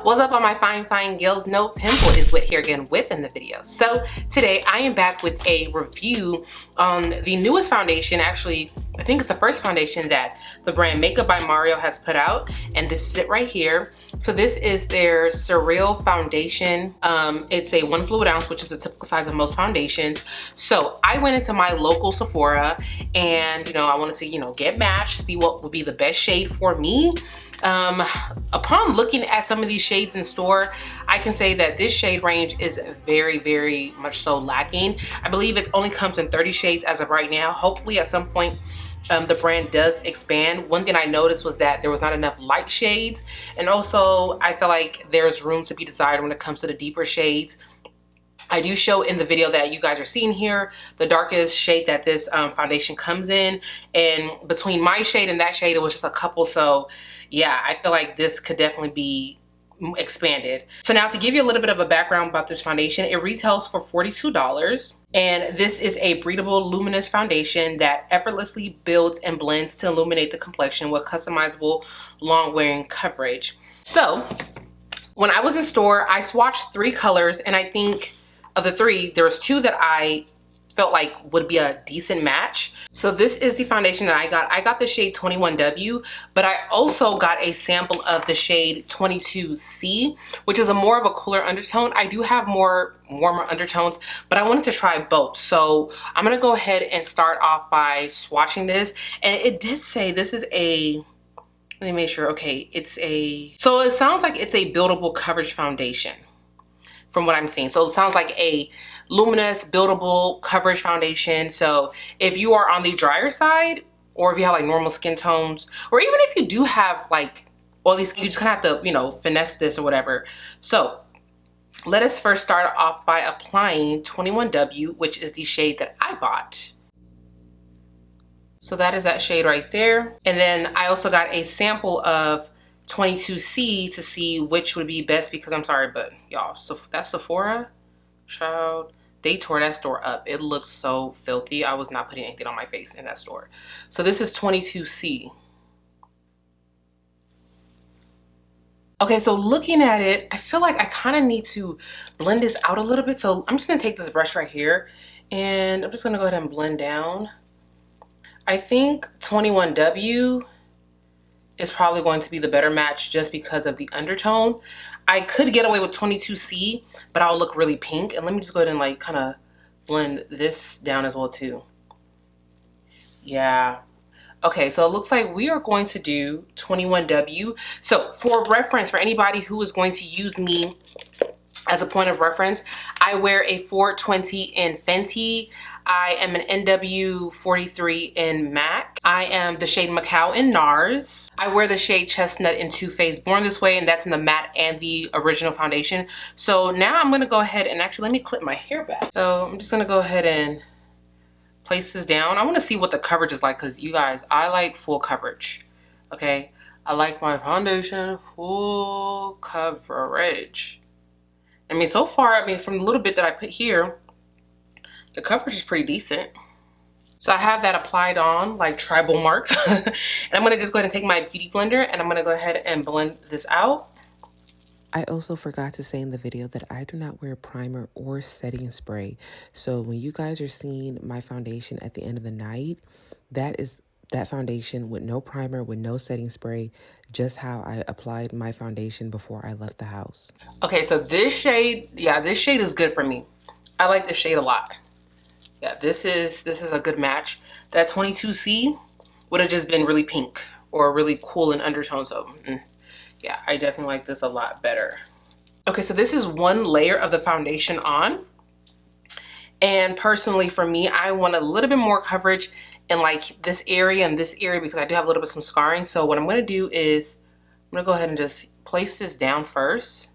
What's up, all my fine girls? No Pimple is Whit here again with in the video. So today I am back with a review on the newest foundation. Actually, I think it's the first foundation that the brand Makeup by Mario has put out, and this is it right here. So this is their Surreal foundation. It's a 1 fluid ounce, which is the typical size of most foundations. So I went into my local Sephora and I wanted to get matched, see what would be the best shade for me. Upon looking at some of these shades in store, I can say that this shade range is very much so lacking. I believe it only comes in 30 shades as of right now. Hopefully at some point the brand does expand. One thing I noticed was that there was not enough light shades, and also I feel like there's room to be desired when it comes to the deeper shades. I do show in the video that you guys are seeing here the darkest shade that this foundation comes in, and between my shade and that shade it was just a couple. So yeah, I feel like this could definitely be expanded. So now to give you a little bit of a background about this foundation, it retails for $42, and this is a breathable luminous foundation that effortlessly builds and blends to illuminate the complexion with customizable long wearing coverage. So when I was in store, I swatched 3 colors, and I think of the 3, there was 2 that I felt like would be a decent match. So this is the foundation that I got. I got the shade 21W, but I also got a sample of the shade 22C, which is a more of a cooler undertone. I do have more warmer undertones, but I wanted to try both. So I'm gonna go ahead and start off by swatching this. And it did say this is a, let me make sure, okay, so it sounds like it's a buildable coverage foundation from what I'm seeing. So it sounds like a luminous buildable coverage foundation. So if you are on the drier side, or if you have like normal skin tones, or even if you do have like oily skin, you just kind of have to finesse this or whatever. So let us first start off by applying 21W, which is the shade that I bought. So that is that shade right there. And then I also got a sample of 22C to see which would be best, because I'm sorry, but y'all, so that's Sephora, child, they tore that store up. It looks so filthy. I was not putting anything on my face in that store. So this is 22C. Okay, so looking at it, I feel like I kind of need to blend this out a little bit. So I'm just gonna take this brush right here and I'm just gonna go ahead and blend down. I think 21W is probably going to be the better match just because of the undertone. I could get away with 22C, but I'll look really pink. And let me just go ahead and like kind of blend this down as well too. Yeah. Okay, so it looks like we are going to do 21W. So for reference, for anybody who is going to use me as a point of reference, I wear a 420 in Fenty. I am an NW43 in MAC. I am the shade Macau in NARS. I wear the shade Chestnut in Too Faced Born This Way, and that's in the matte and the original foundation. So now I'm gonna go ahead and actually let me clip my hair back. So I'm just gonna go ahead and place this down. I wanna see what the coverage is like, because you guys, I like full coverage, okay? I like my foundation full coverage. I mean, so far, I mean, from the little bit that I put here, the coverage is pretty decent. So I have that applied on like tribal marks. And I'm gonna just go ahead and take my beauty blender and I'm gonna go ahead and blend this out. I also forgot to say in the video that I do not wear primer or setting spray. So when you guys are seeing my foundation at the end of the night, that is that foundation with no primer, with no setting spray, just how I applied my foundation before I left the house. Okay, so this shade, yeah, this shade is good for me. I like this shade a lot. Yeah, this is a good match. That 22C would have just been really pink or really cool in undertones. So yeah, I definitely like this a lot better. Okay, so this is one layer of the foundation on. And personally for me, I want a little bit more coverage in like this area and this area, because I do have a little bit of some scarring. So what I'm gonna do is I'm gonna go ahead and just place this down first.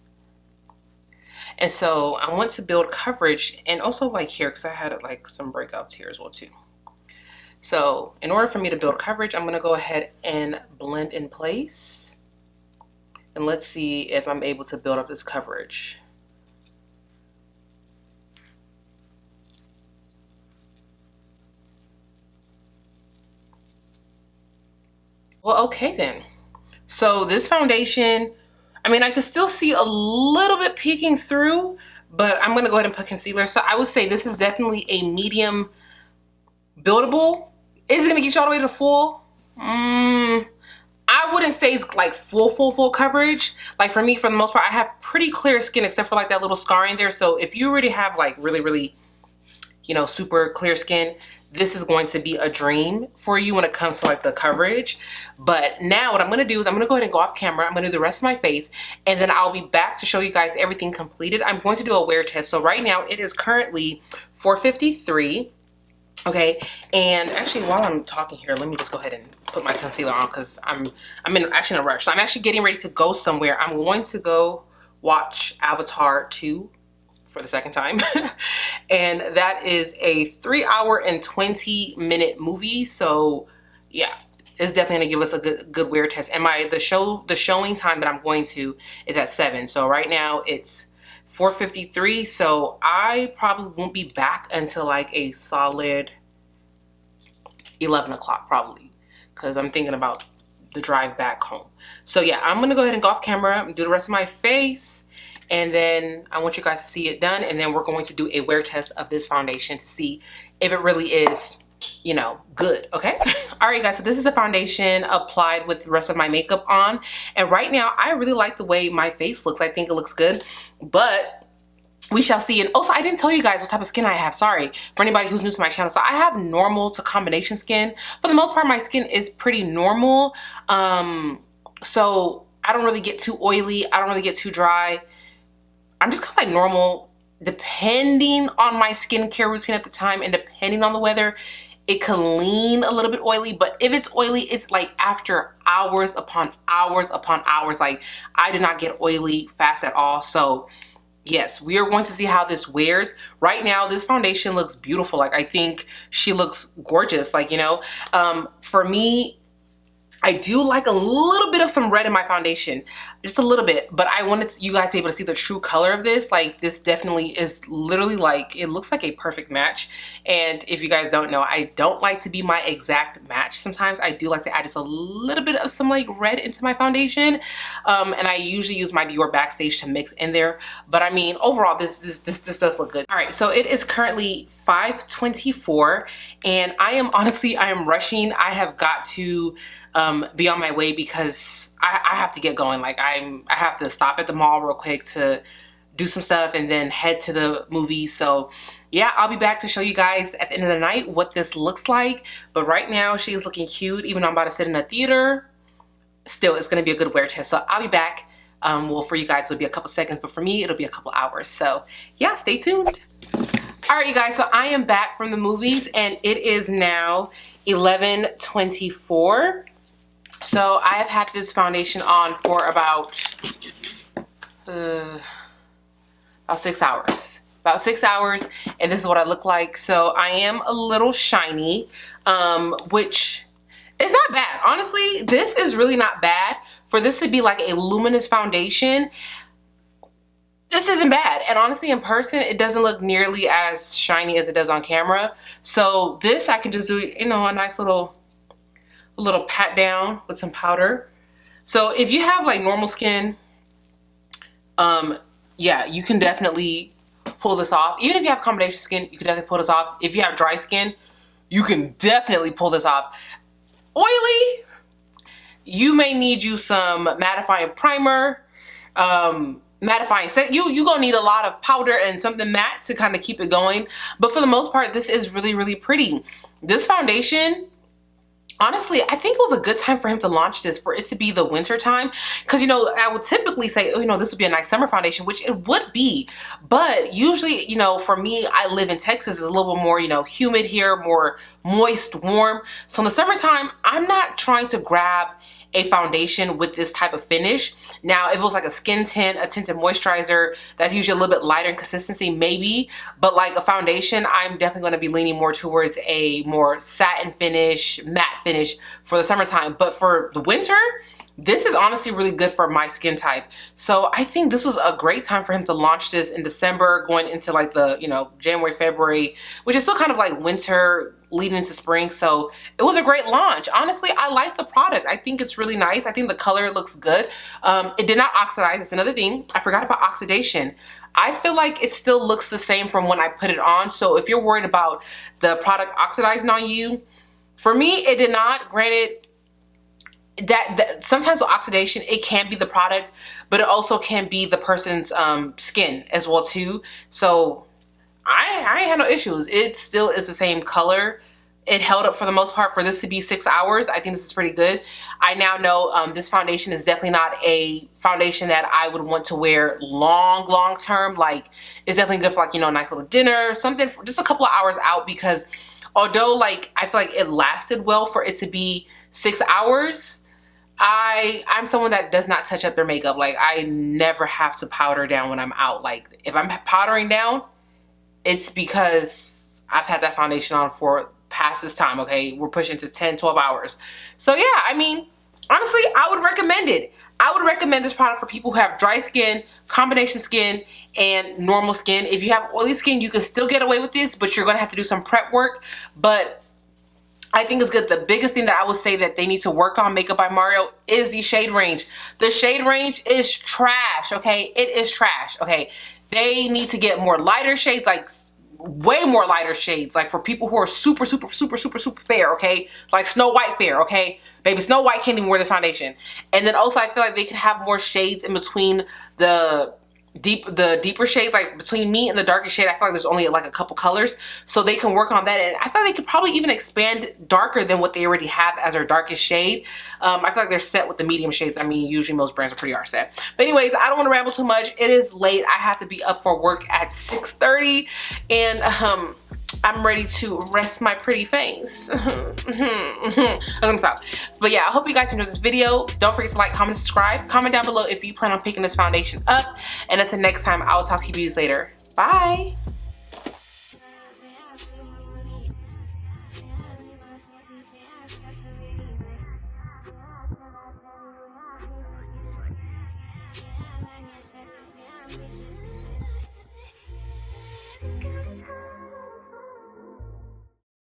And so I want to build coverage, and also like here, because I had like some breakouts here as well too. So in order for me to build coverage, I'm gonna go ahead and blend in place. And let's see if I'm able to build up this coverage. Well, okay then. So this foundation, I mean, I can still see a little bit peeking through, but I'm gonna go ahead and put concealer. So I would say this is definitely a medium buildable. Is it gonna get you all the way to full? I wouldn't say it's like full coverage. Like for me, for the most part, I have pretty clear skin except for like that little scarring there. So if you already have like really, you know, super clear skin, this is going to be a dream for you when it comes to like the coverage. But now what I'm gonna do is I'm gonna go ahead and go off camera. I'm gonna do the rest of my face and then I'll be back to show you guys everything completed. I'm going to do a wear test. So right now it is currently 4:53. Okay, and actually while I'm talking here, let me just go ahead and put my concealer on because I'm actually in a rush. So I'm actually getting ready to go somewhere. I'm going to go watch Avatar 2 for the second time. And that is a 3-hour and 20-minute movie. So yeah, it's definitely gonna give us a good wear test. And the showing time that I'm going to is at 7. So right now it's 4:53, so I probably won't be back until like a solid 11 o'clock probably, because I'm thinking about the drive back home. So yeah, I'm gonna go ahead and go off camera and do the rest of my face, and then I want you guys to see it done, and then we're going to do a wear test of this foundation to see if it really is, you know, good. Okay. All right, guys, so this is the foundation applied with the rest of my makeup on, and right now I really like the way my face looks. I think it looks good, but we shall see. And also, I didn't tell you guys what type of skin I have. Sorry for anybody who's new to my channel. So I have normal to combination skin. For the most part, my skin is pretty normal. So I don't really get too oily. I don't really get too dry. I'm just kind of like normal. Depending on my skincare routine at the time and depending on the weather, it can lean a little bit oily. But if it's oily, it's like after hours upon hours upon hours. Like I do not get oily fast at all. So yes, we are going to see how this wears. Right now, this foundation looks beautiful. Like I think she looks gorgeous. Like, you know, for me, I do like a little bit of some red in my foundation, just a little bit, but I wanted you guys to be able to see the true color of this. Like this definitely is literally like, it looks like a perfect match. And if you guys don't know, I don't like to be my exact match. Sometimes I do like to add just a little bit of some like red into my foundation. And I usually use my Dior Backstage to mix in there. But I mean, overall, this does look good. All right, so it is currently 5:24 and I am rushing. I have got to be on my way because I have to get going. Like I have to stop at the mall real quick to do some stuff and then head to the movie. So yeah, I'll be back to show you guys at the end of the night what this looks like. But right now she is looking cute. Even though I'm about to sit in a theater, still it's gonna be a good wear test. So I'll be back. Well, for you guys it'll be a couple seconds, but for me it'll be a couple hours. So yeah, stay tuned. All right, you guys, so I am back from the movies and it is now 11:24. So I have had this foundation on for about 6 hours. About 6 hours, and this is what I look like. So I am a little shiny, which is not bad. Honestly, this is really not bad. For this to be like a luminous foundation, this isn't bad. And honestly, in person, it doesn't look nearly as shiny as it does on camera. So this, I can just do, you know, a nice little pat down with some powder. So if you have like normal skin, yeah, you can definitely pull this off. Even if you have combination skin, you can definitely pull this off. If you have dry skin, you can definitely pull this off. Oily, you may need you some mattifying primer, mattifying set. You gonna need a lot of powder and something matte to kind of keep it going. But for the most part, this is really pretty. This foundation, honestly, I think it was a good time for him to launch this, for it to be the winter time. Because, you know, I would typically say, oh, you know, this would be a nice summer foundation, which it would be. But usually, you know, for me, I live in Texas. It's a little bit more, you know, humid here, more moist, warm. So in the summertime, I'm not trying to grab a foundation with this type of finish. Now, if it was like a skin tint, a tinted moisturizer, that's usually a little bit lighter in consistency, maybe. But like a foundation, I'm definitely going to be leaning more towards a more satin finish, matte finish for the summertime. But for the winter, this is honestly really good for my skin type. So I think this was a great time for him to launch this in December, going into like the, you know, January, February, which is still kind of like winter leading into spring. So it was a great launch. Honestly, I like the product. I think it's really nice. I think the color looks good. It did not oxidize. It's another thing. I forgot about oxidation. I feel like it still looks the same from when I put it on. So if you're worried about the product oxidizing on you, for me, it did not. Granted, that sometimes with oxidation, it can be the product, but it also can be the person's skin as well too. So I ain't had no issues. It still is the same color. It held up for the most part. For this to be 6 hours, I think this is pretty good. I now know this foundation is definitely not a foundation that I would want to wear long term. Like, it's definitely good for, like, you know, a nice little dinner, something for just a couple of hours out, because although like I feel like it lasted well for it to be 6 hours, I'm someone that does not touch up their makeup. Like, I never have to powder down when I'm out. Like, if I'm powdering down, it's because I've had that foundation on for past this time, okay? We're pushing to 10, 12 hours. So yeah, I mean, honestly, I would recommend it. I would recommend this product for people who have dry skin, combination skin, and normal skin. If you have oily skin, you can still get away with this, but you're gonna have to do some prep work. But I think it's good. The biggest thing that I would say that they need to work on, Makeup by Mario, is the shade range. The shade range is trash, okay? It is trash, okay? They need to get more lighter shades, like way more lighter shades, like for people who are super fair, okay? Like Snow White fair, okay? Baby, Snow White can't even wear this foundation. And then also I feel like they could have more shades in between the deeper shades, like between me and the darkest shade. I feel like there's only like a couple colors, so they can work on that. And I feel like they could probably even expand darker than what they already have as their darkest shade. I feel like they're set with the medium shades. I mean, usually most brands are pretty set. But anyways, I don't want to ramble too much. It is late. I have to be up for work at 6:30, and I'm ready to rest my pretty face. I'm gonna stop. But yeah, I hope you guys enjoyed this video. Don't forget to like, comment, subscribe. Comment down below if you plan on picking this foundation up. And until next time, I will talk to you later. Bye.